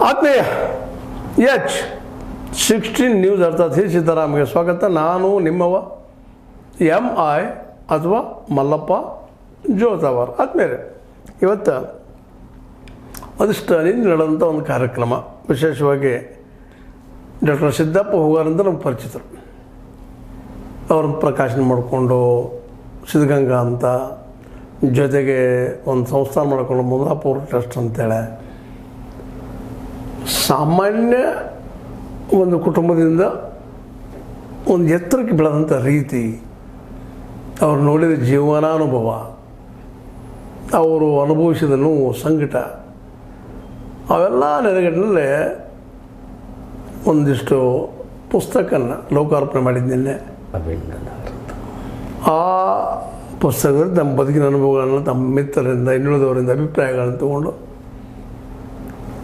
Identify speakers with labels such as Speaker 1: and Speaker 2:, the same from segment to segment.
Speaker 1: ಆತ್ಮೀಯ H16 news ಅರ್ಥಾತ್ ಹಿ ಸಿದ್ದರಾಮಯ್ಯ ಸ್ವಾಗತ. ನಾನು ನಿಮ್ಮವ MI ಅಥವಾ ಮಲ್ಲಪ್ಪ ಜೋತಾವರ್. ಆದ್ಮೇಲೆ ಇವತ್ತು ಒಂದಿಷ್ಟು ನಿನ್ನೆ ನಡೆದಂಥ ಒಂದು ಕಾರ್ಯಕ್ರಮ, ವಿಶೇಷವಾಗಿ ಡಾಕ್ಟರ್ ಸಿದ್ದಪ್ಪ ಹೂಗಾರ್ ಅಂತ ನಮ್ಗೆ ಪರಿಚಿತರು. ಅವ್ರನ್ನ ಪ್ರಕಾಶನ ಮಾಡಿಕೊಂಡು ಸಿದ್ಧಗಂಗಾ ಅಂತ, ಜೊತೆಗೆ ಒಂದು ಸಂಸ್ಥಾನ ಮಾಡಿಕೊಂಡು ಮುದಾಪುರ ಟ್ರಸ್ಟ್ ಅಂತೇಳಿ ಸಾಮಾನ್ಯ ಒಂದು ಕುಟುಂಬದಿಂದ ಒಂದು ಎತ್ತರಕ್ಕೆ ಬೆಳೆದಂಥ ರೀತಿ, ಅವ್ರು ನೋಡಿದ ಜೀವನಾನುಭವ, ಅವರು ಅನುಭವಿಸಿದ ನೋವು, ಸಂಕಟ, ಅವೆಲ್ಲ ನೆಲೆಗಟ್ಟಿನಲ್ಲಿ ಒಂದಿಷ್ಟು ಪುಸ್ತಕನ ಲೋಕಾರ್ಪಣೆ ಮಾಡಿದ್ದೇನೆ. ಆ ಪುಸ್ತಕದಲ್ಲಿ ತಮ್ಮ ಬದುಕಿನ ಅನುಭವಗಳನ್ನು ತಮ್ಮ ಮಿತ್ರರಿಂದ, ಇನ್ನುಳಿದವರಿಂದ ಅಭಿಪ್ರಾಯಗಳನ್ನು ತಗೊಂಡು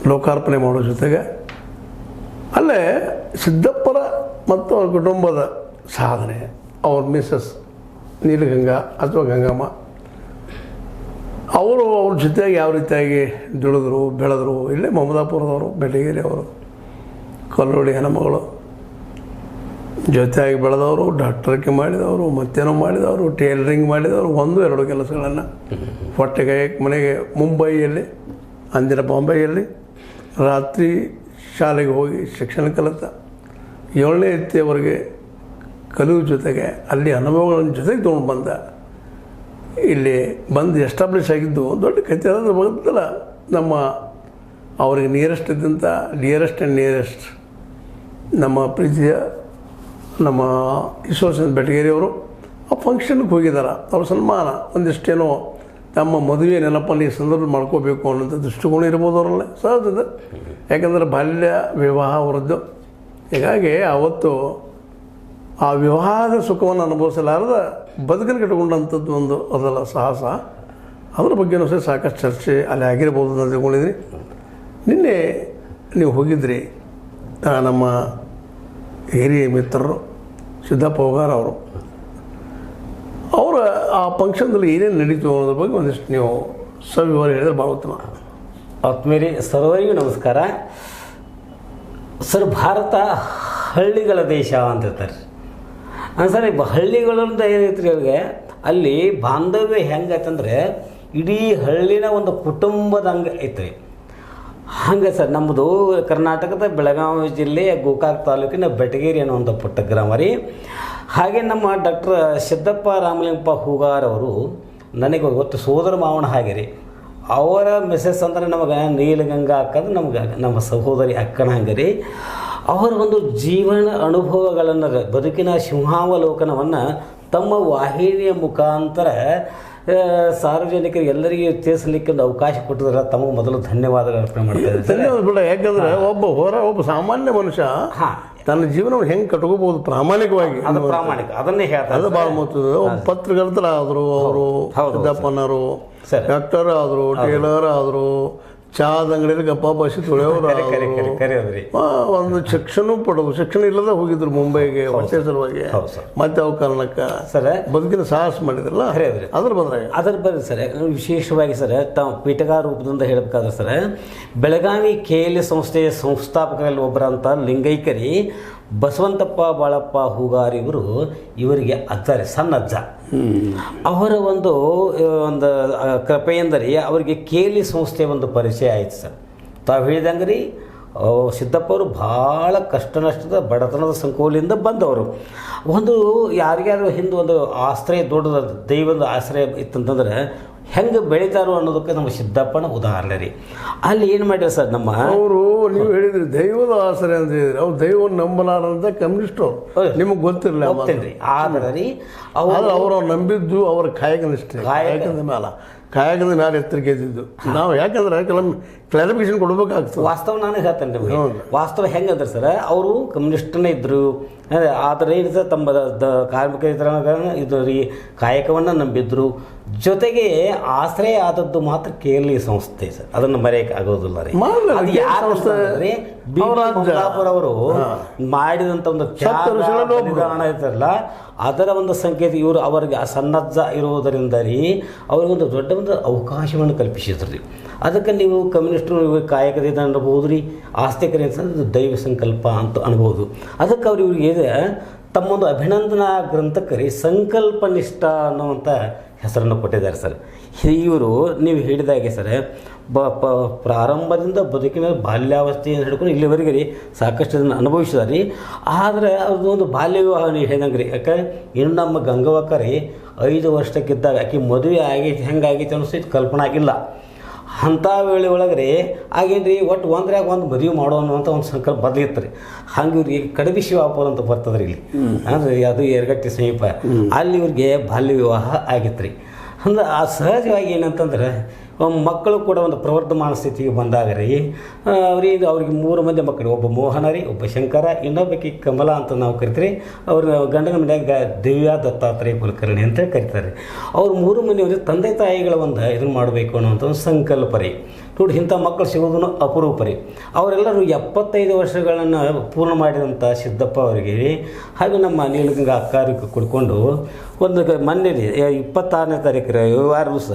Speaker 1: ಲೋಕಾರ್ಪಣೆ ಮಾಡೋ ಜೊತೆಗೆ ಅಲ್ಲೇ ಸಿದ್ದಪ್ಪರ ಮತ್ತು ಅವ್ರ ಕುಟುಂಬದ ಸಾಧನೆ, ಅವ್ರ ಮಿಸಸ್ ನೀಲಗಂಗಾ ಅಥವಾ ಗಂಗಮ್ಮ, ಅವರು ಅವ್ರ ಜೊತೆಗೆ ಯಾವ ರೀತಿಯಾಗಿ ದುಡಿದ್ರು, ಬೆಳೆದ್ರು. ಇಲ್ಲೇ ಮಮದಾಪುರದವರು, ಬೆಟಗೇರಿ ಅವರು, ಕಲ್ಲೋಡಿ ಹೆಣ್ಮಗಳು ಜೊತೆಯಾಗಿ ಬೆಳೆದವರು, ಡಾಕ್ಟರ್ಗೆ ಮಾಡಿದವರು, ಮತ್ತೇನೋ ಮಾಡಿದವರು, ಟೇಲರಿಂಗ್ ಮಾಡಿದವರು, 1-2 ಕೆಲಸಗಳನ್ನು ಹೊಟ್ಟೆಗೆ ಮನೆಗೆ ಮುಂಬೈಯಲ್ಲಿ, ಅಂದಿನ ಬಾಂಬೆಯಲ್ಲಿ ರಾತ್ರಿ ಶಾಲೆಗೆ ಹೋಗಿ ಶಿಕ್ಷಣ ಕಲಿತ 7ನೇ ಎತ್ತಿಯವರೆಗೆ ಕಲಿಯುವ ಜೊತೆಗೆ ಅಲ್ಲಿ ಅನುಭವಗಳನ್ನು ಜೊತೆಗೆ ತೊಗೊಂಡು ಬಂದ, ಇಲ್ಲಿ ಬಂದು ಎಸ್ಟಾಬ್ಲಿಷ್ ಆಗಿದ್ದು ದೊಡ್ಡ ಕಥೆ. ಅದರ ಬದಲ ನಮ್ಮ ಅವರಿಗೆ ನಿಯರೆಸ್ಟ್ ಇದ್ದಂಥ ಡಿಯರೆಸ್ಟ್ ಆ್ಯಂಡ್ ನಿಯರೆಸ್ಟ್ ನಮ್ಮ ಪ್ರೀತಿಯ ನಮ್ಮ ಈಶ್ವರಚಂದ್ರ ಬೆಟಗೇರಿಯವರು ಆ ಫಂಕ್ಷನ್ಗೆ ಹೋಗಿದ್ದಾರೆ. ಅವ್ರ ಸನ್ಮಾನ ಒಂದಿಷ್ಟೇನೋ ನಮ್ಮ ಮದುವೆ ನೆನಪಲ್ಲಿ ಈ ಸಂದರ್ಭ ಮಾಡ್ಕೋಬೇಕು ಅನ್ನೋಂಥ ದೃಷ್ಟಿಕೋನ ಇರ್ಬೋದು ಅವರಲ್ಲೇ, ಸಹಜದ. ಯಾಕಂದರೆ ಬಾಲ್ಯ ವಿವಾಹ ಅವರದ್ದು. ಹೀಗಾಗಿ ಆವತ್ತು ಆ ವಿವಾಹದ ಸುಖವನ್ನು ಅನುಭವಿಸಲಾರದ ಬದುಕನ್ನು ಕಟ್ಟಿಕೊಂಡಂಥದ್ದು ಒಂದು ಅದಲ್ಲ ಸಾಹಸ. ಅದ್ರ ಬಗ್ಗೆನೂ ಸಹ ಸಾಕಷ್ಟು ಚರ್ಚೆ ಅಲ್ಲಿ ಆಗಿರ್ಬೋದು ಅಂತ ತಿಳ್ಕೊಂಡಿದ್ರಿ. ನಿನ್ನೆ ನೀವು ಹೋಗಿದ್ರಿ, ನಮ್ಮ ಹಿರಿಯ ಮಿತ್ರರು ಸಿದ್ದಪ್ಪ ಹೂಗಾರ್ ಅವರು, ಅವರ ಆ ಫಂಕ್ಷನ್ದಲ್ಲಿ ಏನೇನು ನಡೀತು ಅನ್ನೋದ್ರ ಬಗ್ಗೆ ಒಂದಿಷ್ಟು ನೀವು ಸವಿವರ ಹೇಳಿದ್ರೆ ಭಾಳ ಉತ್ತಮ.
Speaker 2: ಆತ್ಮೀಯರೇ, ಸರ್ವರಿಗೂ ನಮಸ್ಕಾರ. ಸರ್, ಭಾರತ ಹಳ್ಳಿಗಳ ದೇಶ ಅಂತ ಹೇಳ್ತಾರೆ. ಸರ್, ಹಳ್ಳಿಗಳಿಂದ ಏನೈತ್ರಿ ಅವ್ರಿಗೆ, ಅಲ್ಲಿ ಬಾಂಧವ್ಯ ಹೆಂಗೈತಂದ್ರೆ ಇಡೀ ಹಳ್ಳಿನ ಒಂದು ಕುಟುಂಬದಂಗೆ ಐತ್ರಿ. ಹಂಗೆ ಸರ್, ನಮ್ಮದು ಕರ್ನಾಟಕದ ಬೆಳಗಾವಿ ಜಿಲ್ಲೆಯ ಗೋಕಾಕ್ ತಾಲೂಕಿನ ಬೆಟಗೇರಿ ಅನ್ನುವಂಥ ಪುಟ್ಟ ಗ್ರಾಮ ರೀ. ಹಾಗೆ ನಮ್ಮ ಡಾಕ್ಟರ್ ಸಿದ್ದಪ್ಪ ರಾಮಲಿಂಗಪ್ಪ ಹೂಗಾರ್ ಅವರು ನನಗೆ ಗೊತ್ತು ಸೋದರ ಮಾವನ ಹಾಗೆ ರೀ. ಅವರ ಮಿಸಸ್ ಅಂದರೆ ನಮಗೆ ನೀಲಗಂಗಾ ಅಕ್ಕಂದ್ರೆ ನಮ್ಗೆ ನಮ್ಮ ಸಹೋದರಿ ಅಕ್ಕನ ಹಂಗೆ ರೀ. ಅವರ ಒಂದು ಜೀವನ ಅನುಭವಗಳನ್ನು, ಬದುಕಿನ ಸಿಂಹಾವಲೋಕನವನ್ನು ತಮ್ಮ ವಾಹಿನಿಯ ಮುಖಾಂತರ ಸಾರ್ವಜನಿಕರಿಗೆ ಎಲ್ಲರಿಗೂ ತಿಳಿಸಲಿಕ್ಕೆ ಒಂದು ಅವಕಾಶ ಕೊಟ್ಟಿದ್ರೆ ತಮಗೆ ಮೊದಲು ಧನ್ಯವಾದಗಳು ಅರ್ಪಣೆ ಮಾಡ್ತಾರೆ.
Speaker 1: ಧನ್ಯವಾದ ಬಿಡ. ಯಾಕಂದರೆ ಒಬ್ಬ ಸಾಮಾನ್ಯ ಮನುಷ್ಯ ತನ್ನ ಜೀವನವನ್ನು ಹೆಂಗೆ ಕಟ್ಕೋಬಹುದು ಪ್ರಾಮಾಣಿಕವಾಗಿ,
Speaker 2: ಅದು ಪ್ರಾಮಾಣಿಕ, ಅದನ್ನೇ ಹೇಳ್ತಾರೆ.
Speaker 1: ಅದು ಭಾಳ ಮುಖ್ಯ. ಒಬ್ಬ ಪತ್ರಕರ್ತರ ಆದರು, ಅವರು ಸಿದ್ದಪ್ಪನವರು ಡಾಕ್ಟರ್ ಆದರು, ಟೇಲರ್ ಆದರು, ಚಹಾದ ಅಂಗಡಿಯಲ್ಲಿ ಗಪ್ಪ ಬಸಿ ತೊಳೆಯವರು, ಒಂದು ಶಿಕ್ಷಣ ಪಡೋದು, ಶಿಕ್ಷಣ ಇಲ್ಲದ ಹೋಗಿದ್ರು ಮುಂಬೈಗೆ ಹೊಟ್ಟೆ ಸಲುವಾಗಿ. ಮತ್ತೆ ಅವ ಕಾರಣಕ್ಕೆ ಸರ್ ಬದುಕಿನ ಸಾಹಸ ಮಾಡಿದ್ರಲ್ಲ, ಅದ್ರ ಬದ್ರೆ
Speaker 2: ಸರ್ ವಿಶೇಷವಾಗಿ ಸರ್ ತಾವು ಪೀಠಗ ರೂಪದಿಂದ ಹೇಳಬೇಕಾದ್ರೆ ಸರ್, ಬೆಳಗಾವಿ KL ಸಂಸ್ಥೆಯ ಸಂಸ್ಥಾಪಕರಲ್ಲಿ ಒಬ್ಬರಂತ ಲಿಂಗೈಕರಿ ಬಸವಂತಪ್ಪ ಬಾಳಪ್ಪ ಹೂಗಾರ್ ಇವರಿಗೆ ಅಜ್ಜಾರಿ, ಸಣ್ಣ ಅಜ್ಜ. ಅವರ ಒಂದು ಕೃಪೆಯೆಂದರೆ ಅವರಿಗೆ KL ಸಂಸ್ಥೆಯ ಒಂದು ಪರಿಚಯ ಆಯಿತು ಸರ್. ತಾವು ಹೇಳಿದಂಗೆ ರೀ, ಸಿದ್ದಪ್ಪ ಅವರು ಭಾಳ ಕಷ್ಟ ನಷ್ಟದ ಬಡತನದ ಸಂಕೋಲಿಂದ ಬಂದವರು. ಒಂದು ಯಾರಿಗಾರು ಹಿಂದೆ ಒಂದು ಆಶ್ರಯ, ದೊಡ್ಡದ ದೈವದ ಆಶ್ರಯ ಇತ್ತಂತಂದ್ರೆ ಹೆಂಗೆ ಬೆಳೀತಾರೋ ಅನ್ನೋದಕ್ಕೆ ನಮ್ಮ ಸಿದ್ದಪ್ಪನ ಉದಾಹರಣೆ ರೀ. ಅಲ್ಲಿ ಏನು ಮಾಡ್ಯಾರ ಸರ್, ನಮ್ಮ
Speaker 1: ಅವರು ನೀವು ಹೇಳಿದ್ರಿ ದೈವದ ಆಶ್ರಯ ಅಂತ ಹೇಳಿದ್ರಿ, ಅವ್ರು ದೈವವನ್ನು ನಂಬಲಾರಂತ ಕಮ್ಯುನಿಸ್ಟ್ ಅವರು, ನಿಮಗೆ ಗೊತ್ತಿರಲಿಲ್ಲ.
Speaker 2: ಹೋಗ್ತೇನೆ ಆದರೆ ರೀ
Speaker 1: ಅವರು ನಂಬಿದ್ದು ಅವರ ಕಾಯಕನಿಷ್ಠೆ, ಕಾಯಕದ ಮೇಲೆ ಎತ್ತರಿಕೆ ಇದ್ದಿದ್ದು ನಾವು. ಯಾಕಂದ್ರೆ ಕೆಲವೊಮ್ಮೆ ಕ್ಲಾರಿಫಿಕೇಶನ್ ಕೊಡ್ಬೇಕಾಗ್ತದೆ.
Speaker 2: ವಾಸ್ತವ ನಾನು ಹೇಳ್ತೇನೆ ನಿಮಗೆ. ವಾಸ್ತವ ಹೆಂಗಂದ್ರೆ ಸರ್, ಅವರು ಕಮ್ಯುನಿಸ್ಟ್ನೇ ಇದ್ದರು, ಆದರೆ ಏನು ಸರ್ ತಮ್ಮ ಕಾರ್ಮಿಕ ಇದು ರೀ ಕಾಯಕವನ್ನು ನಂಬಿದ್ರು. ಜೊತೆಗೆ ಆಶ್ರಯ ಆದದ್ದು ಮಾತ್ರ KL ಸಂಸ್ಥೆ ಸರ್, ಅದನ್ನು ಮರೆಯಕ್ಕೆ ಆಗೋದಿಲ್ಲ ರೀ. ಅದು ಯಾರು ಸಂಸ್ಥೆ ಅವರು ಮಾಡಿದಂಥ ಒಂದು ಬಲಿದಾನ ಐತಲ್ಲ, ಅದರ ಒಂದು ಸಂಕೇತ ಇವರು ಅವರಿಗೆ ಸನ್ನದ್ಧ ಇರುವುದರಿಂದ ರೀ ಅವರಿಗೊಂದು ದೊಡ್ಡ ಒಂದು ಅವಕಾಶವನ್ನು ಕಲ್ಪಿಸಿದ್ರು ರೀ. ಅದಕ್ಕೆ ನೀವು ಕಮ್ಯುನಿಸ್ಟ್ ಎಷ್ಟು ಕಾಯಕದಿಂದ ಅನ್ಬೋದು ರೀ, ಆಸ್ತಿಕರ ಅಂತಂದ್ರೆ ದೈವ ಸಂಕಲ್ಪ ಅಂತ ಅನ್ಬೋದು. ಅದಕ್ಕೆ ಅವ್ರು ಇವ್ರಿಗೆ ತಮ್ಮೊಂದು ಅಭಿನಂದನಾ ಗ್ರಂಥಕ್ಕೆ ರೀ ಸಂಕಲ್ಪನಿಷ್ಠ ಅನ್ನುವಂಥ ಹೆಸರನ್ನು ಕೊಟ್ಟಿದ್ದಾರೆ ಸರ್. ಇವರು ನೀವು ಹೇಳಿದಾಗೆ ಸರ್ ಪ್ರಾರಂಭದಿಂದ ಬದುಕಿನ ಬಾಲ್ಯಾವಸ್ಥೆಯನ್ನು ಹಿಡ್ಕೊಂಡು ಇಲ್ಲಿವರೆಗೆ ರೀ ಸಾಕಷ್ಟು ಇದನ್ನು ಅನುಭವಿಸಿದಾರೆ ರೀ. ಆದರೆ ಅವ್ರದ್ದು ಒಂದು ಬಾಲ್ಯ ವಿವಾಹ ನೀವು ಹೇಳ್ದಂಗೆ ರೀ, ಯಾಕೆ ಇನ್ನು ನಮ್ಮ ಗಂಗವ್ವಕ್ಕ ರೀ 5 ವರ್ಷಕ್ಕಿದ್ದಾಗ ಆಕೆ ಮದುವೆ ಆಗೈತಿ ಹೆಂಗಾಗೈತಿ ಅನ್ನೋ ಸಹಿತ ಕಲ್ಪನೆ ಆಗಿಲ್ಲ. ಅಂಥ ವೇಳೆ ಒಳಗೆ ರೀ ಆಗೇನು ರೀ ಒಟ್ಟು ಒಂದ್ರಾಗ ಒಂದು ಮದುವೆ ಮಾಡೋ ಅನ್ನುವಂಥ ಒಂದು ಸಂಕಲ್ಪ ಬದಲಿತ್ತು ರೀ. ಹಂಗೆ ಇವ್ರಿಗೆ ಕಡಬಿ ಶಿವಾಪುರ ಅಂತ ಬರ್ತದೆ ರೀ ಇಲ್ಲಿ, ಅಂದರೆ ಅದು ಎರಗಟ್ಟಿ ಸಮೀಪ, ಅಲ್ಲಿ ಇವ್ರಿಗೆ ಬಾಲ್ಯ ವಿವಾಹ ಆಗಿತ್ತು ರೀ. ಅಂದ್ರೆ ಆ ಸಹಜವಾಗಿ ಏನಂತಂದ್ರೆ ಮಕ್ಕಳು ಕೂಡ ಒಂದು ಪ್ರವರ್ಧಮಾನ ಸ್ಥಿತಿಗೆ ಬಂದಾಗ ರೀ ಅವ್ರಿಗೆ 3 ಮಂದಿ ಮಕ್ಕಳು, ಒಬ್ಬ ಮೋಹನ ರೀ, ಒಬ್ಬ ಶಂಕರ, ಇನ್ನೊಬ್ಬಕಿ ಕಮಲಾ ಅಂತ ನಾವು ಕರಿತೀರಿ. ಅವ್ರ ಗಂಡನ ಮನೆಯಾಗ ದಿವ್ಯಾ ದತ್ತಾತ್ರೇಯ ಕುಲಕರ್ಣಿ ಅಂತ ಕರಿತಾರೆ. ಅವ್ರು 3 ಮಂದಿ ತಂದೆ ತಾಯಿಗಳ ಒಂದು ಇದನ್ನು ಮಾಡಬೇಕು ಅನ್ನೋಂಥ ಒಂದು ಸಂಕಲ್ಪ ರೀ. ನೋಡಿ ಇಂಥ ಮಕ್ಕಳು ಸಿಗೋದನ್ನು ಅಪರೂಪ ರೀ. ಅವರೆಲ್ಲರೂ 75 ವರ್ಷಗಳನ್ನು ಪೂರ್ಣ ಮಾಡಿದಂಥ ಸಿದ್ದಪ್ಪ ಅವರಿಗೆ ಹಾಗೆ ನಮ್ಮ ನೀಲಗಂಗಾ ಅಕ್ಕಾರಿಗೆ ಕುಡ್ಕೊಂಡು ಒಂದು ಮೊನ್ನೆ ರೀ 26ನೇ ತಾರೀಕು ರವಿವಾರ ದಿವಸ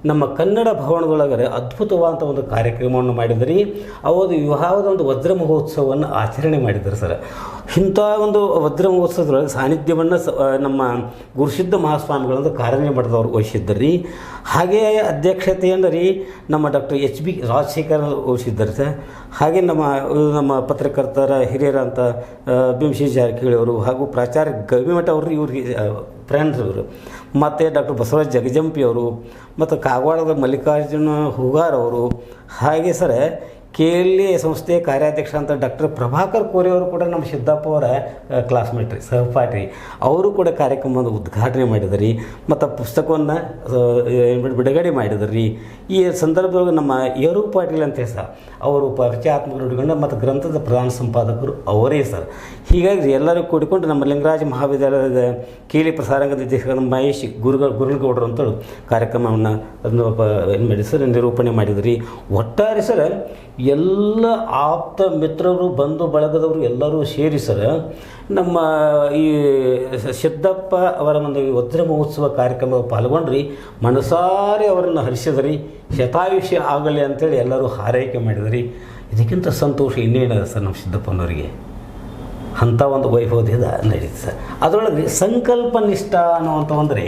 Speaker 2: ನಮ್ಮ ಕನ್ನಡ ಭವನದೊಳಗಡೆ ಅದ್ಭುತವಾದಂಥ ಒಂದು ಕಾರ್ಯಕ್ರಮವನ್ನು ಮಾಡಿದ್ರಿ. ಅವರು ವಿವಾಹದ ಒಂದು ವಜ್ರ ಮಹೋತ್ಸವವನ್ನು ಆಚರಣೆ ಮಾಡಿದ್ದಾರೆ ಸರ್. ಇಂಥ ಒಂದು ವಜ್ರ ಮಹೋತ್ಸವದೊಳಗೆ ಸಾನ್ನಿಧ್ಯವನ್ನು ನಮ್ಮ ಗುರುಸಿದ್ಧ ಮಹಾಸ್ವಾಮಿಗಳಂತ ಕಾರ್ಯನಿರ್ವಹಿಸಿದವರು ವಹಿಸಿದ್ದಾರೆ ರೀ. ಹಾಗೇ ಅಧ್ಯಕ್ಷತೆಯನ್ನು ರೀ ನಮ್ಮ ಡಾಕ್ಟರ್ HB ರಾಜಶೇಖರ್ ವಹಿಸಿದ್ದಾರೆ ಸರ್. ಹಾಗೆ ನಮ್ಮ ಪತ್ರಕರ್ತರ ಹಿರಿಯರಂಥ ಭೀಮಶಿ ಜಾರಕಿಹೊಳಿ ಅವರು ಹಾಗೂ ಪ್ರಾಚಾರ್ಯ ಗವಿಮಠ ಅವರು ಇವ್ರಿಗೆ ಫ್ರೆಂಡ್ಸ್ ಇವರು, ಮತ್ತು ಡಾಕ್ಟರ್ ಬಸವರಾಜ ಜಗಜಂಪಿ ಅವರು, ಮತ್ತು ಕಾಗವಾಡದ ಮಲ್ಲಿಕಾರ್ಜುನ ಹೂಗಾರ್ ಅವರು, ಹಾಗೆ ಸರ್ KLA ಸಂಸ್ಥೆಯ ಕಾರ್ಯಾಧ್ಯಕ್ಷ ಅಂತ ಡಾಕ್ಟರ್ ಪ್ರಭಾಕರ್ ಕೋರೆ ಅವರು ಕೂಡ ನಮ್ಮ ಸಿದ್ದಪ್ಪ ಅವರ ಕ್ಲಾಸ್ಮೇಟ್ ರೀ, ಸಹಪಾಠಿ. ಅವರು ಕೂಡ ಕಾರ್ಯಕ್ರಮವನ್ನು ಉದ್ಘಾಟನೆ ಮಾಡಿದರು ರೀ. ಮತ್ತು ಪುಸ್ತಕವನ್ನು ಬಿಡುಗಡೆ ಮಾಡಿದರು ರೀ. ಈ ಸಂದರ್ಭದೊಳಗೆ ನಮ್ಮ ಏರು ಪಾಟೀಲ್ ಅಂತ ಸರ್ ಅವರು ಪರಿಚಯಾತ್ಮಕ ನುಡಿಗೊಂಡ ಮತ್ತು ಗ್ರಂಥದ ಪ್ರಧಾನ ಸಂಪಾದಕರು ಅವರೇ ಸರ್. ಹೀಗಾಗಿ ಎಲ್ಲರೂ ಕೂಡಿಕೊಂಡು ನಮ್ಮ ಲಿಂಗರಾಜ ಮಹಾವಿದ್ಯಾಲಯದ KLA ಪ್ರಸಾರಾಂಗದ ನಿರ್ದೇಶಕ ಮಹೇಶ್ ಗುರುಗೌಡರು ಅಂತೇಳಿ ಕಾರ್ಯಕ್ರಮವನ್ನು ಅದನ್ನು ಏನು ಮಾಡಿ ಸರ್ ನಿರೂಪಣೆ ಮಾಡಿದ್ರು ರೀ. ಒಟ್ಟಾರೆ ಸರ್ ಎಲ್ಲ ಆಪ್ತ ಮಿತ್ರರು ಬಂಧು ಬಳಗದವರು ಎಲ್ಲರೂ ಸೇರಿ ಸರ್ ನಮ್ಮ ಈ ಸಿದ್ದಪ್ಪ ಅವರ ಒಂದು ವಜ್ರ ಮಹೋತ್ಸವ ಕಾರ್ಯಕ್ರಮ ಪಾಲ್ಗೊಂಡ್ರಿ. ಮನಸಾರೆ ಅವರನ್ನು ಹರಿಸಿದ್ರಿ, ಶತಾಯುಷ್ಯ ಆಗಲಿ ಅಂತೇಳಿ ಎಲ್ಲರೂ ಹಾರೈಕೆ ಮಾಡಿದ್ರಿ. ಇದಕ್ಕಿಂತ ಸಂತೋಷ ಇನ್ನೇನಿದೆ ಸರ್ ನಮ್ಮ ಸಿದ್ದಪ್ಪನವರಿಗೆ. ಅಂಥ ಒಂದು ವೈಭವದಿಂದ ನಡೀತು ಸರ್. ಅದರೊಳಗೆ ಸಂಕಲ್ಪನಿಷ್ಠ ಅನ್ನುವಂಥ ಅಂದರೆ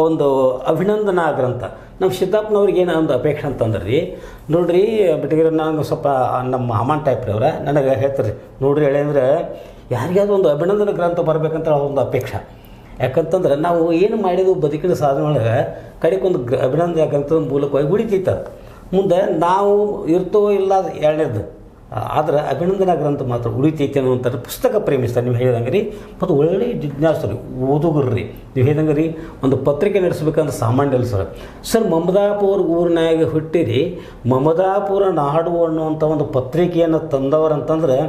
Speaker 2: ಒಂದು ಅಭಿನಂದನಾ ಗ್ರಂಥ. ನಮ್ಮ ಸಿದ್ದಪ್ಪನವ್ರಿಗೆ ಏನೋ ಒಂದು ಅಪೇಕ್ಷೆ ಅಂತಂದ್ರೆ ರೀ, ನೋಡಿರಿ ಬಿಟ್ಟಿಗೆ ನಾನು ಸ್ವಲ್ಪ ನಮ್ಮ ಅಮನ್ ಟೈಪ್ ರೀ ಅವ್ರ ನನಗೆ ಹೇಳ್ತಾರೆ, ನೋಡಿರಿ ಹೇಳಿ ಅಂದರೆ ಯಾರಿಗಾದ್ರೂ ಒಂದು ಅಭಿನಂದನಾ ಗ್ರಂಥ ಬರಬೇಕಂತ ಒಂದು ಅಪೇಕ್ಷೆ. ಯಾಕಂತಂದ್ರೆ ನಾವು ಏನು ಮಾಡಿದ್ವು ಬದುಕಿನ ಸಾಧನೆ ಒಳಗೆ ಕಡೆಗೊಂದು ಅಭಿನಂದನಾ ಗ್ರಂಥದ ಮೂಲಕವಾಗಿ ಉಳಿತೈತೆ. ಮುಂದೆ ನಾವು ಇರ್ತೋ ಇಲ್ಲ ಎರಡನೇದು, ಆದರೆ ಅಭಿನಂದನಾ ಗ್ರಂಥ ಮಾತ್ರ ಉಳಿತೈತೆ ಅನ್ನುವಂಥ ಪುಸ್ತಕ ಪ್ರೇಮಿಸ್ತಾರೆ. ನೀವು ಹೇಳಿದಂಗೆ ರೀ, ಮತ್ತು ಒಳ್ಳೆಯ ಜಿಜ್ಞಾಸರು ರೀ, ಓದುಗರು ರೀ. ನೀವು ಹೇಳಿದಂಗೆ ರೀ ಒಂದು ಪತ್ರಿಕೆ ನಡೆಸ್ಬೇಕಂದ್ರೆ ಸಾಮಾನ್ಯ ಅಲ್ಲ ಸರ್. ಮಮದಾಪುರ ಊರಿನಾಗ ಹುಟ್ಟಿರಿ ಮಮದಾಪುರ ನಾಡು ಅನ್ನುವಂಥ ಒಂದು ಪತ್ರಿಕೆಯನ್ನು ತಂದವರಂತಂದ್ರೆ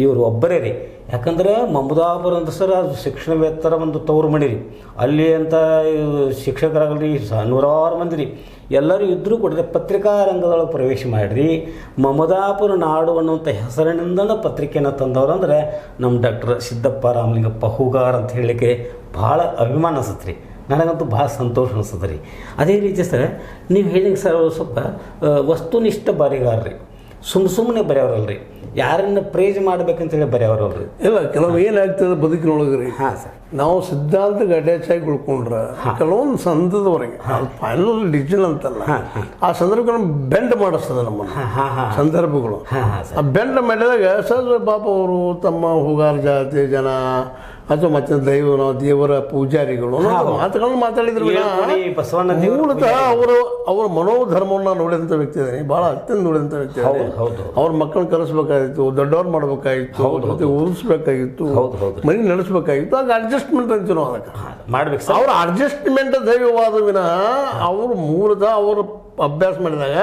Speaker 2: ಇವರು ಒಬ್ಬರೇ ರೀ. ಯಾಕಂದರೆ ಮಮದಾಪುರ ಅಂತ ಸರ್ ಅದು ಶಿಕ್ಷಣವೇತ್ತರ ಒಂದು ತವರು ಮಣಿ ರೀ. ಅಲ್ಲಿ ಅಂತ ಶಿಕ್ಷಕರಾಗಲಿ 100 ಮಂದಿ ರೀ ಎಲ್ಲರೂ ಇದ್ದರೂ ಕೂಡ ಪತ್ರಿಕಾ ರಂಗದೊಳಗೆ ಪ್ರವೇಶ ಮಾಡಿರಿ. ಮಮದಾಪುರ ನಾಡು ಅನ್ನುವಂಥ ಹೆಸರಿನಿಂದಲೂ ಪತ್ರಿಕೆಯನ್ನು ತಂದವರು ಅಂದರೆ ನಮ್ಮ ಡಾಕ್ಟರ್ ಸಿದ್ದಪ್ಪ ರಾಮಲಿಂಗಪ್ಪ ಹೂಗಾರ್ ಅಂತ ಹೇಳಲಿಕ್ಕೆ ಭಾಳ ಅಭಿಮಾನ ಅನಿಸುತ್ತೆ ರೀ. ನನಗಂತೂ ಭಾಳ ಸಂತೋಷ ಅನಿಸ್ತದೆ ರೀ. ಅದೇ ರೀತಿ ಸರ್ ನೀವು ಹೇಳಿದಂಗೆ ಸರ್ ಅವರು ಸ್ವಲ್ಪ ವಸ್ತುನಿಷ್ಠ ಬರೆಗಾರರಿ, ಸುಮ್ಮನೆ ಬರೆಯೋರಲ್ರಿ, ಯಾರನ್ನು ಪ್ರೇಜ್ ಮಾಡ್ಬೇಕಂತೇಳಿ ಬರೆಯೋರಲ್ರಿ.
Speaker 1: ಇಲ್ಲ, ಕೆಲವು ಏನಾಗ್ತದೆ ಬದುಕಿನೊಳಗೆ ರೀ.
Speaker 2: ಹಾಂ ಸರ್,
Speaker 1: ನಾವು ಸಿದ್ಧಾಂತಕ್ಕೆ ಅಟ್ಯಾಚಾಗಿ ಉಳ್ಕೊಂಡ್ರೆ ಕೆಲವೊಂದು ಸಂದರ್ಭದವರೆಗೆ ಫೈನಲ್ ಡಿಸಿಷನ್ ಅಂತಲ್ಲ, ಆ ಸಂದರ್ಭಗಳನ್ನು ಬೆಂಡ್ ಮಾಡಿಸ್ತದೆ ನಮ್ಮನ್ನು ಸಂದರ್ಭಗಳು. ಆ ಬೆಂಡ್ ಮಾಡಿದಾಗ ಸರ್ ಪಾಪ ಅವರು ತಮ್ಮ ಹೂಗಾರ ಜಾತಿ ಜನ ಅಥವಾ ಮತ್ತೆ ದೇವರ ಪೂಜಾರಿಗಳು ಮಾತುಗಳನ್ನು ಮಾತಾಡಿದ್ರು. ಮೂಲತಃ ಅವರ ಮನೋಧರ್ಮವನ್ನು ನೋಡಿದಂಥ ವ್ಯಕ್ತಿ ಇದ್ದಾನೆ, ಭಾಳ ಅತ್ಯಂತ ನೋಡಿದಂಥ ವ್ಯಕ್ತಿ ಇದ್ದಾನೆ. ಅವ್ರ ಮಕ್ಕಳನ್ನ ಕಲಿಸ್ಬೇಕಾಗಿತ್ತು, ದೊಡ್ಡವ್ರು ಮಾಡ್ಬೇಕಾಗಿತ್ತು, ಮತ್ತೆ ಓದಿಸ್ಬೇಕಾಗಿತ್ತು, ಮನೆ ನಡೆಸ್ಬೇಕಾಗಿತ್ತು. ಆಗ ಅಡ್ಜಸ್ಟ್ಮೆಂಟ್ ಅಂತೀವಿ ನಾವು ಅದಕ್ಕೆ
Speaker 2: ಮಾಡ್ಬೇಕು.
Speaker 1: ಅವ್ರ ಅಡ್ಜಸ್ಟ್ಮೆಂಟ್ ದೈವವಾದ ವಿನಃ ಅವರು ಮೂಲತಃ ಅವರು ಅಭ್ಯಾಸ ಮಾಡಿದಾಗ,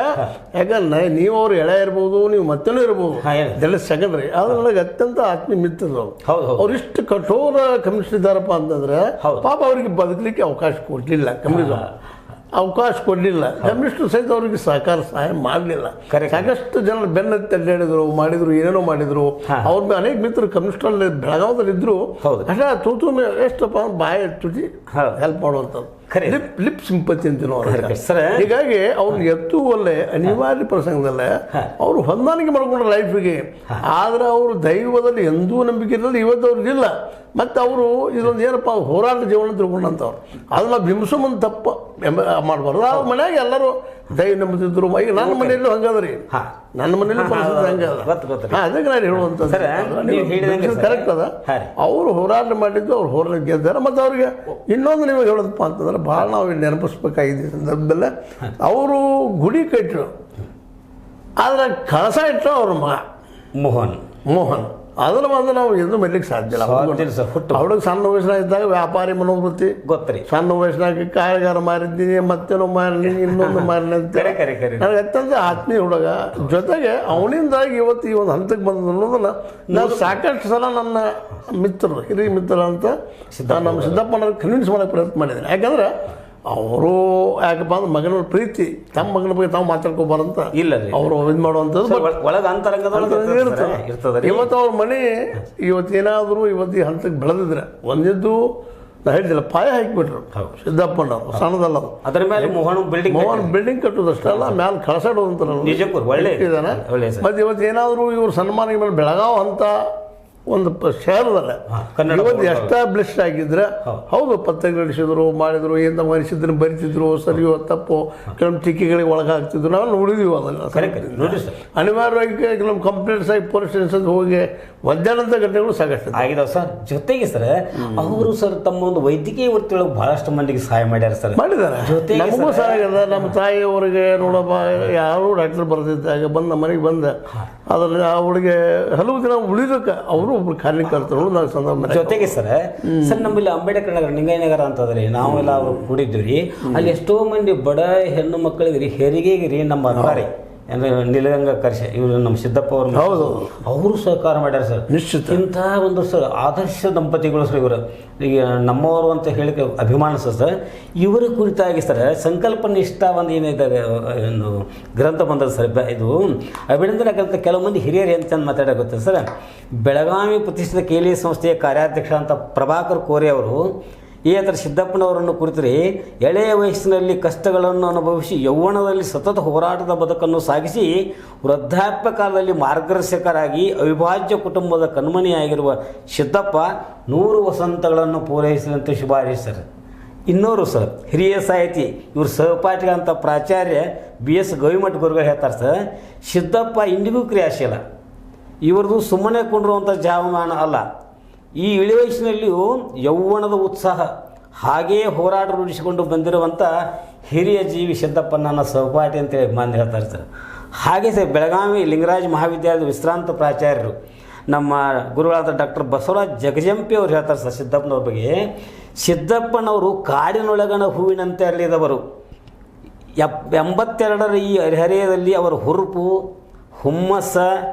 Speaker 1: ಯಾಕಂದ್ರೆ ನೀವು ಅವ್ರು ಎಳೆ ಇರ್ಬೋದು, ನೀವು ಮತ್ತೇನೂ ಇರ್ಬೋದು, ಇದೆಲ್ಲ ಸೆಕೆಂಡ್ರಿ. ಆದ್ರೆ ನನಗೆ ಅತ್ಯಂತ ಆತ್ಮೀಯ ಮಿತ್ರರು ಅವ್ರು ಇಷ್ಟು ಕಠೋರ ಕಮ್ಯುನಿಸ್ಟ್ ಇದ್ದಾರಪ್ಪ ಅಂತಂದ್ರೆ ಪಾಪ ಅವ್ರಿಗೆ ಬದುಕಲಿಕ್ಕೆ ಅವಕಾಶ ಕೊಡಲಿಲ್ಲ. ಅವಕಾಶ ಕೊಡಲಿಲ್ಲ. ಕಮ್ಯುನಿಸ್ಟರು ಸಹಿತ ಅವರಿಗೆ ಸಹಾಯ ಮಾಡಲಿಲ್ಲ. ಸಾಕಷ್ಟು ಜನ ಬೆನ್ನತ್ತಿ ಅಡ್ಡಾಡಿದ್ರು, ಮಾಡಿದ್ರು, ಏನೇನೋ ಮಾಡಿದ್ರು. ಅವ್ರ ಅನೇಕ ಮಿತ್ರರು ಕಮ್ಯುನಿಸ್ಟಲ್ಲಿ ಬೆಳಗಾವದಲ್ಲಿ ಇದ್ರು. ಅಷ್ಟೇ ತೂತು ಎಷ್ಟಪ್ಪ ಬಾಯಿ ತುಟಿ ಹೆಲ್ಪ್ ಮಾಡುವಂಥದ್ದು.
Speaker 2: ಖರೆ.
Speaker 1: ಲಿಪ್ ಸಿಂಪತಿ ಅಂತೀವಿ ನಾವು.
Speaker 2: ಸರ್
Speaker 1: ಹೀಗಾಗಿ ಅವ್ರನ್ನ ಎತ್ತುವಲ್ಲೇ ಅನಿವಾರ್ಯ ಪ್ರಸಂಗದಲ್ಲೇ ಅವರು ಹೊಂದಾಣಿಕೆ ಮಾಡ್ಕೊಂಡ್ರೆ ಲೈಫಿಗೆ. ಆದ್ರೆ ಅವರು ದೈವದಲ್ಲಿ ಎಂದೂ ನಂಬಿಕೆ ಇರಲಿಲ್ಲ, ಇವತ್ತು ಅವ್ರಿಗಿಲ್ಲ. ಮತ್ತು ಅವರು ಇದೊಂದು ಏನಪ್ಪ ಹೋರಾಟ ಜೀವನ ತಿಳ್ಕೊಂಡಂಥವ್ರು. ಅದನ್ನ ಬಿಂಬಿಸೋ ಮುಂದೆ ತಪ್ಪು ಮಾಡಬಾರ್ದು. ಅವ್ರ ಮನ್ಯಾಗ ಎಲ್ಲರೂ ದೈವ ನಂಬುತ್ತಿದ್ರು. ಈಗ ನನ್ನ ಮನೆಯಲ್ಲೂ ಹಂಗದ್ರಿ, ನನ್ನ ಮನೇಲಿ ಪರಿಸ್ಥಿತಿ ಹಂಗದ. ಅದಕ್ಕೆ ನಾನು ಹೇಳುವಂಥದ್ದು ಕರೆಕ್ಟ್ ಅದ. ಅವರು ಹೋರಾಟ ಮಾಡಿದ್ದು, ಅವ್ರು ಹೋರಾಟ ಗೆದ್ದಾರೆ. ಮತ್ತು ಅವ್ರಿಗೆ ಇನ್ನೊಂದು ನಿಮಗೆ ಹೇಳೋದಪ್ಪ ಅಂತಂದ್ರೆ ಭಾಳ ನಾವು ನೆನಪಿಸ್ಬೇಕಾಗಿದೆ ಸಂದರ್ಭದಲ್ಲೇ. ಅವರು ಗುಡಿ ಕಟ್ಟರು, ಆದ್ರೆ ಕಳಸ ಇಟ್ಟರು ಅವ್ರ ಮಗ ಮೋಹನ್. ಅದನ್ನ ಬಂದು ನಾವು ಎಂದು ಮೆರ್ಲಿಕ್ಕೆ ಸಾಧ್ಯ ಇಲ್ಲ. ಅವ್ರಿಗೆ ಸಣ್ಣ ವಯಸ್ಸಿನಾಗ ಇದ್ದಾಗ ವ್ಯಾಪಾರಿ ಮನೋವೃತ್ತಿ ಗೊತ್ತರಿ. ಸಣ್ಣ ವಯಸ್ಸಿನಾಗ ಕಾಯಿಗಾರ ಮಾರಿದ್ದೀನಿ, ಮತ್ತೇನೋ ಮಾರಿನಿ, ಇನ್ನೊಂದು ಮಾರಿನಿ ಅಂತ ನನಗೆ ಅತ್ಯಂತ ಆತ್ಮೀಯ ಹುಡುಗ. ಜೊತೆಗೆ ಅವನಿಂದಾಗಿ ಇವತ್ತು ಈ ಒಂದು ಹಂತಕ್ಕೆ ಬಂದ ಅನ್ನೋದನ್ನ ನಾವು ಸಾಕಷ್ಟು ಸಲ ನನ್ನ ಮಿತ್ರರು, ಹಿರಿಯ ಮಿತ್ರ ಅಂತ ನಮ್ಮ ಸಿದ್ದಪ್ಪನ ಕನ್ವಿನ್ಸ್ ಮಾಡೋಕ್ಕೆ ಪ್ರಯತ್ನ ಮಾಡಿದ್ದೀನಿ. ಯಾಕಂದ್ರೆ ಅವರು ಯಾಕಪ್ಪ ಅಂದ್ರೆ ಮಗನ ಪ್ರೀತಿ, ತಮ್ಮ ಮಗನ ಬಗ್ಗೆ ತಾವು ಮಾತಾಡ್ಕೋಬಾರಂತ ಇಲ್ಲ ಅವರು ಇದು ಮಾಡುವಂಥದ್ದು ಇರ್ತದೆ. ಇವತ್ತು ಅವ್ರ ಮನೆ ಇವತ್ತೇನಾದರೂ ಇವತ್ತು ಈ ಹಂತಕ್ಕೆ ಬೆಳೆದಿದ್ರೆ ಒಂದಿದ್ದು ನಾ ಹೇಳಿದಿಲ್ಲ, ಪಾಯ ಹಾಕಿಬಿಟ್ರು ಸಿದ್ದಪ್ಪನವರು. ಸಣ್ಣದಲ್ಲ ಅದು. ಅದರ ಮೇಲೆ ಮೋಹನ್ ಬಿಲ್ಡಿಂಗ್ ಕಟ್ಟೋದಷ್ಟಲ್ಲ, ಮ್ಯಾಲೆ ಕಳಸಾಡೋದಂತ ಇದಾನೆ. ಮತ್ತು ಇವತ್ತು ಏನಾದರೂ ಇವ್ರ ಸನ್ಮಾನ ಮೇಲೆ ಬೆಳಗಾವ್ ಅಂತ ಒಂದು ಶಹರದಲ್ಲ ಇವತ್ತು ಎಸ್ಟಾಬ್ಲಿಷ್ ಆಗಿದ್ರೆ ಹೌದು, ಪತ್ರಿಕೆ ನಡೆಸಿದ್ರು, ಮಾಡಿದ್ರು, ಏನು ಮನುಷ್ಯದನ್ನು ಬರಿತಿದ್ರು, ಸರಿಯೋ ತಪ್ಪು ಕೆಲವೊಂದು ಟೀಕೆಗಳಿಗೆ ಒಳಗಾಗ್ತಿದ್ರು. ನಾವು ನೋಡಿದೀವಿ ಅದನ್ನು. ಅನಿವಾರ್ಯವಾಗಿ ಕೆಲವೊಂದು ಕಂಪ್ಲೇಂಟ್ಸ್ ಆಗಿ ಪೊಲೀಸ್ ಸ್ಟೇಷನ್ ಹೋಗಿ ಒದ್ದಾಡಂಥ ಘಟನೆಗಳು ಸಾಕಷ್ಟು
Speaker 2: ಆಗಿದಾವೆ ಸರ್. ಜೊತೆಗೆ ಸರ್ ಅವರು ಸರ್ ತಮ್ಮ ಒಂದು ವೈದ್ಯಕೀಯ ವೃತ್ತಿಯೊಳಗೆ ಬಹಳಷ್ಟು ಮಂದಿಗೆ ಸಹಾಯ ಮಾಡ್ಯಾರ ಸರ್.
Speaker 1: ಮಾಡಿದ್ದಾರೆ, ನಮಗೂ ಸಹಾಯ ಆಗ್ಯದ. ನಮ್ಮ ತಾಯಿಯವರಿಗೆ ನೋಡಪ್ಪ ಯಾರು ಡಾಕ್ಟರ್ ಬರೆದಿದ್ದಾಗ ಬಂದು ನಮ್ಮ ಮನೆಗೆ ಬಂದ ಅದರಲ್ಲಿ ಅವಳಿಗೆ ಹಲವು ದಿನ ಉಳಿದಕ್ಕೆ ಅವರು ಒಬ್ರು ಕಾರ್ಯಕರ್ತರು ನಾವು ಸಂದರ್ಭ.
Speaker 2: ಜೊತೆಗೆ ಸರ್ ನಮ್ಮಲ್ಲಿ ಅಂಬೇಡ್ಕರ್ ನಗರ, ನಿಂಗಯ್ಯನಗರ ಅಂತಂದ್ರಿ, ನಾವೆಲ್ಲ ಅವ್ರು ಕೂಡಿದ್ವಿ ರೀ. ಅಲ್ಲಿ ಎಷ್ಟೋ ಮಂದಿ ಬಡ ಹೆಣ್ಣು ಮಕ್ಕಳಿಗೆ ರೀ, ಹೆರಿಗೆಗೆ ರೀ ನಮ್ಮ ಅರ್ಬಾರಿ ಅಂದರೆ ನಿಲಗಂಗ ಕರ್ಷ ಇವರು ನಮ್ಮ ಸಿದ್ದಪ್ಪ ಅವರು
Speaker 1: ಹೌದು
Speaker 2: ಅವರು ಸಹಕಾರ ಮಾಡ್ಯಾರ ಸರ್.
Speaker 1: ನಿಶ್ಚಿತ
Speaker 2: ಇಂಥ ಒಂದು ಸರ್ ಆದರ್ಶ ದಂಪತಿಗಳು ಸರ್ ಇವರು. ಈಗ ನಮ್ಮವರು ಅಂತ ಹೇಳಿಕೆ ಅಭಿಮಾನ ಸರ್. ಇವರ ಕುರಿತಾಗಿ ಸರ್ ಸಂಕಲ್ಪ ನಿಷ್ಠ ಒಂದು ಏನಿದೆ ಒಂದು ಗ್ರಂಥ ಬಂದದ್ದು ಸರ್. ಇದು ಅಭಿನಂದನೆ ಗ್ರಂಥ. ಕೆಲವು ಮಂದಿ ಹಿರಿಯರು ಅಂತ ಮಾತಾಡೋಗುತ್ತೆ ಸರ್. ಬೆಳಗಾವಿ ಪ್ರತಿಷ್ಠಿತ ಕೇಲಿ ಸಂಸ್ಥೆಯ ಕಾರ್ಯಾಧ್ಯಕ್ಷ ಅಂತ ಪ್ರಭಾಕರ್ ಕೋರೆ ಅವರು ಈ ಥರ ಸಿದ್ದಪ್ಪನವರನ್ನು ಕುರಿತರೆ ಎಳೆಯ ವಯಸ್ಸಿನಲ್ಲಿ ಕಷ್ಟಗಳನ್ನು ಅನುಭವಿಸಿ ಯೌವನದಲ್ಲಿ ಸತತ ಹೋರಾಟದ ಬದುಕನ್ನು ಸಾಗಿಸಿ ವೃದ್ಧಾಪ್ಯ ಕಾಲದಲ್ಲಿ ಮಾರ್ಗದರ್ಶಕರಾಗಿ ಅವಿಭಾಜ್ಯ ಕುಟುಂಬದ ಕಣ್ಮಣಿಯಾಗಿರುವ ಸಿದ್ದಪ್ಪ 100 ವಸಂತಗಳನ್ನು ಪೂರೈಸಿದಂತೆ ಶುಭಾಶಿಸ್ತಾರೆ. ಇನ್ನೋರು ಸರ್ ಹಿರಿಯ ಸಾಹಿತಿ ಇವ್ರ ಸಹಪಾಠಿಗ ಅಂತ ಪ್ರಾಚಾರ್ಯ BS ಗವಿಮಠ ಗುರುಗಳು ಹೇಳ್ತಾರೆ ಸರ್, ಸಿದ್ದಪ್ಪ ಇಂದಿಗೂ ಕ್ರಿಯಾಶೀಲ. ಇವ್ರದ್ದು ಸುಮ್ಮನೆ ಕೊಂಡಿರುವಂಥ ಜಾವಮಾನ ಅಲ್ಲ. ಈ ಇಳಿ ವಯಸ್ಸಿನಲ್ಲಿಯೂ ಯೌವನದ ಉತ್ಸಾಹ ಹಾಗೆಯೇ ಹೋರಾಟ ರೂಢಿಸಿಕೊಂಡು ಬಂದಿರುವಂಥ ಹಿರಿಯ ಜೀವಿ ಸಿದ್ದಪ್ಪ ನನ್ನ ಸಹಪಾಠಿ ಅಂತೇಳಿ ಮಾನ್ಯ ಹೇಳ್ತಾರೆ ಸರ್. ಹಾಗೆ ಸರ್ ಬೆಳಗಾವಿ ಲಿಂಗರಾಜ ಮಹಾವಿದ್ಯಾಲಯದ ವಿಶ್ರಾಂತ ಪ್ರಾಚಾರ್ಯರು ನಮ್ಮ ಗುರುಗಳಾದ ಡಾಕ್ಟರ್ ಬಸವರಾಜ್ ಜಗಜಂಪಿ ಅವ್ರು ಹೇಳ್ತಾರೆ ಸರ್ ಸಿದ್ದಪ್ಪನವ್ರ ಬಗ್ಗೆ. ಸಿದ್ದಪ್ಪನವರು ಕಾಡಿನೊಳಗಣ ಹೂವಿನಂತೆ ಅರಳಿದವರು. 82ರ ಈ ಹರಿಹರೆಯದಲ್ಲಿ ಅವರ ಹುರುಪು ಹುಮ್ಮಸ್ಸ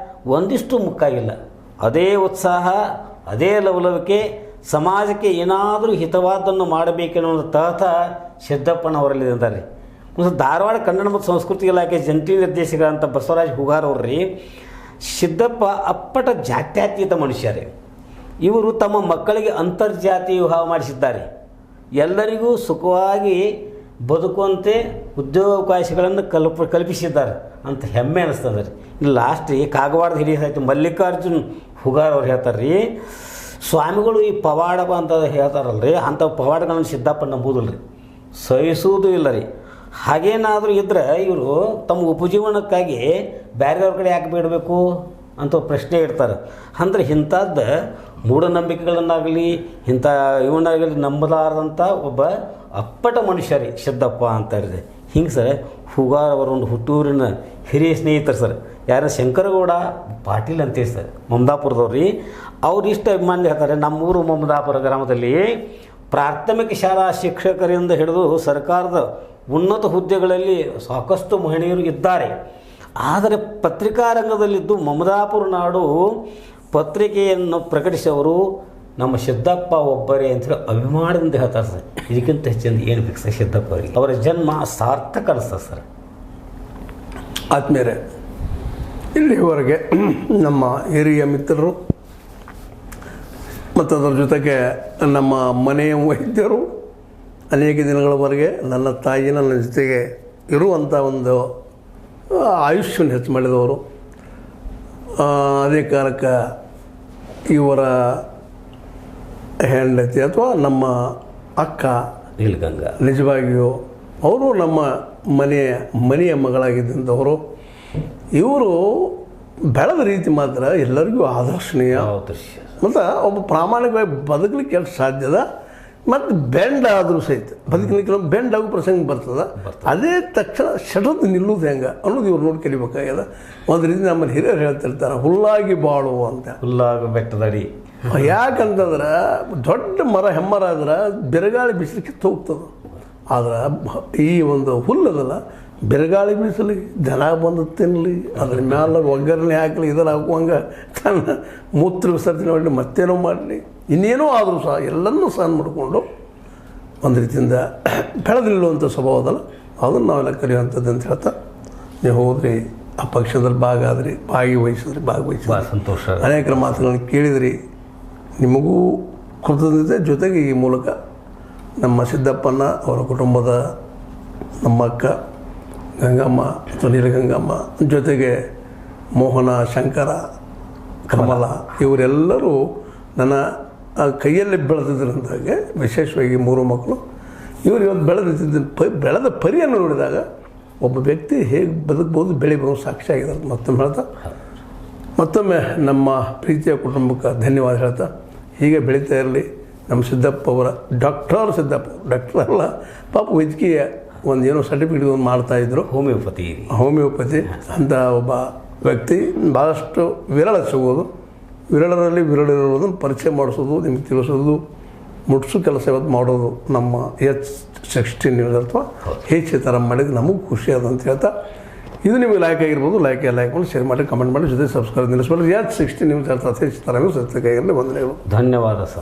Speaker 2: ಒಂದಿಷ್ಟು ಮುಕ್ಕಾಗಿಲ್ಲ. ಅದೇ ಉತ್ಸಾಹ, ಅದೇ ಲವಲವಿಕೆ, ಸಮಾಜಕ್ಕೆ ಏನಾದರೂ ಹಿತವಾದನ್ನು ಮಾಡಬೇಕೆನ್ನುವ ತಹತ ಸಿದ್ದಪ್ಪನವರಲ್ಲಿ ಇದ್ದಾರೆ. ಮತ್ತು ಧಾರವಾಡ ಕನ್ನಡ ಮತ್ತು ಸಂಸ್ಕೃತಿ ಇಲಾಖೆ ಜಂಟಿ ನಿರ್ದೇಶಕರಂಥ ಬಸವರಾಜ್ ಹುಗಾರ್ ಅವ್ರಿ. ಸಿದ್ದಪ್ಪ ಅಪ್ಪಟ ಜಾತ್ಯತೀತ ಮನುಷ್ಯರೇ. ಇವರು ತಮ್ಮ ಮಕ್ಕಳಿಗೆ ಅಂತರ್ಜಾತಿ ವಿವಾಹ ಮಾಡಿಸಿದ್ದಾರೆ. ಎಲ್ಲರಿಗೂ ಸುಖವಾಗಿ ಬದುಕುವಂತೆ ಉದ್ಯೋಗಾವಕಾಶಗಳನ್ನು ಕಲ್ಪಿಸಿದ್ದಾರೆ ಅಂತ ಹೆಮ್ಮೆ ಅನ್ನಿಸ್ತದೆ ರೀ. ಇನ್ನು ಲಾಸ್ಟ್ರಿ ಕಾಗವಾಡದ ಹಿರಿಯ ಸಾಹಿತ್ಯ ಮಲ್ಲಿಕಾರ್ಜುನ್ ಹುಗಾರ್ ಅವ್ರು ಹೇಳ್ತಾರೆ ರೀ, ಸ್ವಾಮಿಗಳು ಈ ಪವಾಡ ಅಂತ ಹೇಳ್ತಾರಲ್ರಿ, ಅಂಥ ಪವಾಡಗಳನ್ನು ಸಿದ್ದಪ್ಪ ನಂಬುವುದಿಲ್ಲ ರೀ, ಸಹಿಸುವುದೂ ಇಲ್ಲ ರೀ. ಹಾಗೇನಾದರೂ ಇದ್ದರೆ ಇವರು ತಮ್ಮ ಉಪಜೀವನಕ್ಕಾಗಿ ಬೇರೆಯವ್ರ ಕಡೆ ಯಾಕೆ ಬಿಡಬೇಕು ಅಂತ ಪ್ರಶ್ನೆ ಇಡ್ತಾರೆ. ಅಂದರೆ ಇಂಥದ್ದು ಮೂಢನಂಬಿಕೆಗಳನ್ನಾಗಲಿ ಇಂಥ ಇವನಾಗಲಿ ನಂಬಲಾರದಂಥ ಒಬ್ಬ ಅಪ್ಪಟ ಮನುಷ್ಯ ರೀ ಸಿದ್ದಪ್ಪ ಅಂತ ಇದೆ. ಹಿಂಗೆ ಸರ್ ಹುಗಾರ್ ಅವರ ಒಂದು ಹುಟ್ಟೂರಿನ ಹಿರಿಯ ಸ್ನೇಹಿತರು ಸರ್, ಯಾರು ಶಂಕರಗೌಡ ಪಾಟೀಲ್ ಅಂತೇಳಿ ಸರ್ ಮಮದಾಪುರದವ್ರಿ. ಅವ್ರು ಇಷ್ಟು ಅಭಿಮಾನ ಹೇಳ್ತಾರೆ, ನಮ್ಮೂರು ಮಮದಾಪುರ ಗ್ರಾಮದಲ್ಲಿ ಪ್ರಾಥಮಿಕ ಶಾಲಾ ಶಿಕ್ಷಕರಿಂದ ಹಿಡಿದು ಸರ್ಕಾರದ ಉನ್ನತ ಹುದ್ದೆಗಳಲ್ಲಿ ಸಾಕಷ್ಟು ಮಹಿಳೆಯರು ಇದ್ದಾರೆ. ಆದರೆ ಪತ್ರಿಕಾ ರಂಗದಲ್ಲಿದ್ದು ಮಮದಾಪುರ ನಾಡು ಪತ್ರಿಕೆಯನ್ನು ಪ್ರಕಟಿಸಿದವರು ನಮ್ಮ ಸಿದ್ದಪ್ಪ ಒಬ್ಬರೇ ಅಂತೇಳಿ ಅಭಿಮಾನದಿಂದ ಹೇಳ್ತಾರೆ ಸರ್. ಇದಕ್ಕಿಂತ ಹೆಚ್ಚಿಂದ ಏನು ಬೇಕು ಸರ್ ಸಿದ್ದಪ್ಪ ಅವರಿಗೆ? ಅವರ ಜನ್ಮ ಸಾರ್ಥಕ ಅನಿಸ್ತದೆ ಸರ್.
Speaker 1: ಆತ್ಮೀಯರೇ, ಇಲ್ಲಿವರೆಗೆ ನಮ್ಮ ಹಿರಿಯ ಮಿತ್ರರು ಮತ್ತು ಅದರ ಜೊತೆಗೆ ನಮ್ಮ ಮನೆಯ ವೈದ್ಯರು ಅನೇಕ ದಿನಗಳವರೆಗೆ ನನ್ನ ತಾಯಿ ನನ್ನ ಜೊತೆಗೆ ಇರುವಂಥ ಒಂದು ಆಯುಷ್ಯವನ್ನು ಹೆಚ್ಚು ಮಾಡಿದವರು. ಅದೇ ಕಾರಣಕ್ಕೆ ಇವರ ಹೆಂಡತಿ ಅಥವಾ ನಮ್ಮ ಅಕ್ಕ
Speaker 2: ನೀಲಗಂಗಾ
Speaker 1: ನಿಜವಾಗಿಯೂ ಅವರು ನಮ್ಮ ಮನೆಯ ಮಗಳಾಗಿದ್ದಂಥವರು. ಇವರು ಬೆಳೆದ ರೀತಿ ಮಾತ್ರ ಎಲ್ಲರಿಗೂ ಆದರ್ಶನೀಯ ಮತ್ತು ಒಬ್ಬ ಪ್ರಾಮಾಣಿಕವಾಗಿ ಬದುಕಲಿಕ್ಕೆ ಎಷ್ಟು ಸಾಧ್ಯದ ಮತ್ತು ಬೆಂಡ್ ಆದರೂ ಸಹಿತ ಬದುಕಲಿಕ್ಕೆ ಬೆಂಡ್ ಆಗೋ ಪ್ರಸಂಗ ಬರ್ತದೆ. ಅದೇ ತಕ್ಷಣ ಶಟದ್ದು ನಿಲ್ಲುವುದು ಹೆಂಗೆ ಅನ್ನೋದು ಇವ್ರು ನೋಡಿ ಕಲಿಬೇಕಾಗ್ಯದ. ಒಂದು ರೀತಿ ನಮ್ಮಲ್ಲಿ ಹಿರಿಯರು ಹೇಳ್ತಿರ್ತಾರೆ, ಹುಲ್ಲಾಗಿ ಬಾಳು ಅಂತ.
Speaker 2: ಹುಲ್ಲಾಗ ಬೆಟ್ಟದಡಿ.
Speaker 1: ಯಾಕಂತಂದ್ರೆ ದೊಡ್ಡ ಮರ ಹೆಮ್ಮರ ಆದ್ರೆ ಬೆರಗಾಳಿ ಬಿಸಿಲು ಕಿತ್ತು ಹೋಗ್ತದೆ. ಆದ್ರೆ ಈ ಒಂದು ಹುಲ್ಲದಲ್ಲ, ಬೆರಗಾಳಿ ಬೀಸಲಿ, ದನ ಬಂದು ತಿನ್ನಲಿ, ಅದ್ರ ಮ್ಯಾಲ ಒಗ್ಗರಣೆ ಹಾಕಲಿ, ಇದನ್ನು ಹಾಕುವಂಗೆ ತನ್ನ ಮೂತ್ರ ವಿಸರ್ಜನೆ ಮಾಡಲಿ, ಮತ್ತೇನೋ ಮಾಡಲಿ, ಇನ್ನೇನೋ ಆದರೂ ಸಹ ಎಲ್ಲನೂ ಸಹನ ಮಾಡಿಕೊಂಡು ಒಂದು ರೀತಿಯಿಂದ ಬೆಳೆದಿಲ್ಲುವಂಥ ಸ್ವಭಾವದಲ್ಲ, ಅದನ್ನು ನಾವೆಲ್ಲ ಕಲಿಯುವಂಥದ್ದು ಅಂತ ಹೇಳ್ತಾ, ನೀವು ಹೋದ್ರಿ ಆ ಪಕ್ಷದಲ್ಲಿ ಭಾಗವಹಿಸಿದ್ರಿ
Speaker 2: ಸಂತೋಷ.
Speaker 1: ಅನೇಕರ ಮಾತುಗಳನ್ನು ಕೇಳಿದ್ರಿ. ನಿಮಗೂ ಕೃತಜ್ಞತೆ. ಜೊತೆಗೆ ಈ ಮೂಲಕ ನಮ್ಮ ಸಿದ್ದಪ್ಪನ ಅವರ ಕುಟುಂಬದ ನಮ್ಮ ಅಕ್ಕ ಗಂಗಮ್ಮ ಅಥವಾ ನೀಲಗಂಗಮ್ಮ ಜೊತೆಗೆ ಮೋಹನ, ಶಂಕರ, ಕಮಲ ಇವರೆಲ್ಲರೂ ನನ್ನ ಕೈಯಲ್ಲಿ ಬೆಳೆದಿದ್ದರಂತಾಗೆ ವಿಶೇಷವಾಗಿ 3 ಮಕ್ಕಳು ಇವರು ಇವತ್ತು ಬೆಳೆದ ಪರಿಯನ್ನು ನೋಡಿದಾಗ ಒಬ್ಬ ವ್ಯಕ್ತಿ ಹೇಗೆ ಬದುಕ್ಬೋದು, ಬೆಳಿಬೋದು ಸಾಕ್ಷಿಯಾಗಿದ್ದಾರೆ. ಮತ್ತೊಮ್ಮೆ ಹೇಳ್ತಾ, ಮತ್ತೊಮ್ಮೆ ನಮ್ಮ ಪ್ರೀತಿಯ ಕುಟುಂಬಕ್ಕೆ ಧನ್ಯವಾದ ಹೇಳ್ತಾ, ಹೀಗೆ ಬೆಳೀತಾ ಇರಲಿ. ನಮ್ಮ ಸಿದ್ದಪ್ಪ ಅವರ ಡಾಕ್ಟರ್ ಅಲ್ಲ ಪಾಪ, ವೈದ್ಯಕೀಯ ಒಂದು ಏನೋ ಸರ್ಟಿಫಿಕೇಟ್ ಒಂದು ಮಾಡ್ತಾಯಿದ್ರು, ಹೋಮಿಯೋಪತಿ ಅಂತ ಒಬ್ಬ ವ್ಯಕ್ತಿ ಭಾಳಷ್ಟು ವಿರಳ ಸಿಗೋದು. ವಿರಳರಲ್ಲಿ ವಿರಳಿರೋದನ್ನು ಪರಿಚಯ ಮಾಡಿಸೋದು, ನಿಮಗೆ ತಿಳಿಸೋದು, ಮುಟ್ಸೋ ಕೆಲಸ ಇವತ್ತು ಮಾಡೋದು ನಮ್ಮ H16 ನ್ಯೂಸ್ ಅಥವಾ ಹೆಚ್ಚು ಥರ ಮಾಡಿದ್ರೆ ನಮಗೂ ಖುಷಿ ಅದ ಅಂತ ಹೇಳ್ತಾ, ಇದು ನಿಮಗೆ ಲೈಕ್ ಆಗಿರ್ಬೋದು. ಲೈಕ್ ಮಾಡಿ, ಶೇರ್ ಮಾಡಿ, ಕಮೆಂಟ್ ಮಾಡಿ, ಜೊತೆ ಸಬ್ಸ್ಕ್ರೈಬ್ ನಿಲ್ಲಿಸ್ಬೋದು. H16 ನ್ಯೂಸ್ ಅರ್ಥಾತ್ ಹೆಚ್ಚು ಥರ ನ್ಯೂಸ್ ವಂದನೆಗಳು.
Speaker 2: ಧನ್ಯವಾದ ಸರ್.